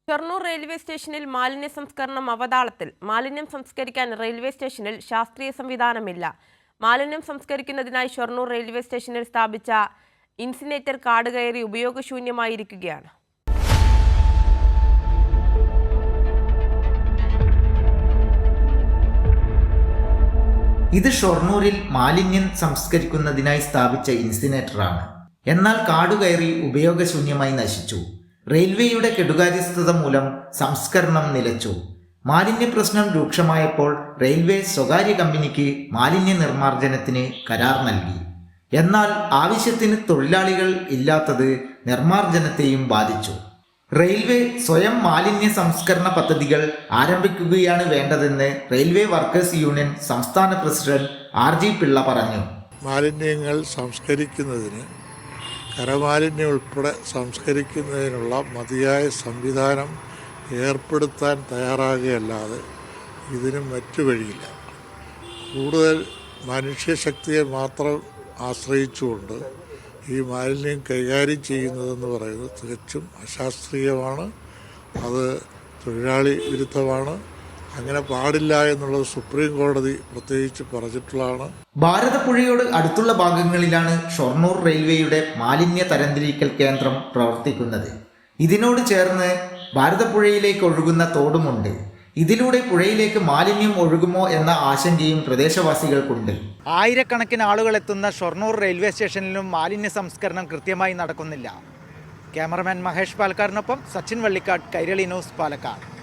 Shoranur railway സ്റ്റേഷനിൽ മാലിന്യ സംസ്കരണം അവതാളത്തിൽ. മാലിന്യം സംസ്കരിക്കാൻ റെയിൽവേ സ്റ്റേഷനിൽ ശാസ്ത്രീയ സംവിധാനമില്ല. മാലിന്യം സംസ്കരിക്കുന്നതിനായി ഷൊർണൂർ റെയിൽവേ സ്റ്റേഷനിൽ സ്ഥാപിച്ച ഇൻസിനേറ്റർ കാടുകയറി ഉപയോഗശൂന്യമായിരിക്കുകയാണ്. ഇത് ഷൊർണൂരിൽ മാലിന്യം സംസ്കരിക്കുന്നതിനായി സ്ഥാപിച്ച ഇൻസിനേറ്ററാണ്. എന്നാൽ കാടുകയറി ഉപയോഗശൂന്യമായി നശിച്ചു. റെയിൽവേയുടെ കെടുകാര്യസ്ഥത മൂലം സംസ്കരണം നിലച്ചു. മാലിന്യ പ്രശ്നം രൂക്ഷമായപ്പോൾ റെയിൽവേ സ്വകാര്യ കമ്പനിക്ക് മാലിന്യ നിർമ്മാർജ്ജനത്തിന് കരാർ നൽകി. എന്നാൽ ആവശ്യത്തിന് തൊഴിലാളികൾ ഇല്ലാത്തത് നിർമ്മാർജ്ജനത്തെയും ബാധിച്ചു. റെയിൽവേ സ്വയം മാലിന്യ സംസ്കരണ പദ്ധതികൾ ആരംഭിക്കുകയാണ് വേണ്ടതെന്ന് റെയിൽവേ വർക്കേഴ്സ് യൂണിയൻ സംസ്ഥാന പ്രസിഡന്റ് RG പിള്ള പറഞ്ഞു. മാലിന്യങ്ങൾ സംസ്കരിക്കുന്നതിന് കരമാലിന്യം ഉൾപ്പെടെ സംസ്കരിക്കുന്നതിനുള്ള മതിയായ സംവിധാനം ഏർപ്പെടുത്താൻ തയ്യാറാകുകയല്ലാതെ ഇതിന് മറ്റു വഴിയില്ല. കൂടുതൽ മനുഷ്യശക്തിയെ മാത്രം ആശ്രയിച്ചുകൊണ്ട് ഈ മാലിന്യം കൈകാര്യം ചെയ്യുന്നതെന്ന് പറയുന്നത് തികച്ചും അശാസ്ത്രീയമാണ്. അത് തൊഴിലാളി വിരുദ്ധമാണ്. അങ്ങനെ പാടില്ല എന്നുള്ളത് സുപ്രീം കോടതി പ്രത്യേകിച്ച് പറഞ്ഞിട്ടുള്ളതാണ്. ഭാരതപ്പുഴയോട് അടുത്തുള്ള ഭാഗങ്ങളിലാണ് ഷൊർണൂർ റെയിൽവേയുടെ മാലിന്യ തരംതിരിക്കൽ കേന്ദ്രം പ്രവർത്തിക്കുന്നത്. ഇതിനോട് ചേർന്ന് ഭാരതപ്പുഴയിലേക്ക് ഒഴുകുന്ന തോടുമുണ്ട്. ഇതിലൂടെ പുഴയിലേക്ക് മാലിന്യം ഒഴുകുമോ എന്ന ആശങ്കയും പ്രദേശവാസികൾക്കുണ്ട്. ആയിരക്കണക്കിന് ആളുകൾ എത്തുന്ന ഷൊർണൂർ റെയിൽവേ സ്റ്റേഷനിലും മാലിന്യ സംസ്കരണം കൃത്യമായി നടക്കുന്നില്ല. ക്യാമറമാൻ മഹേഷ് പാലക്കാടിനൊപ്പം സച്ചിൻ വള്ളിക്കാട്, കൈരളി ന്യൂസ്, പാലക്കാട്.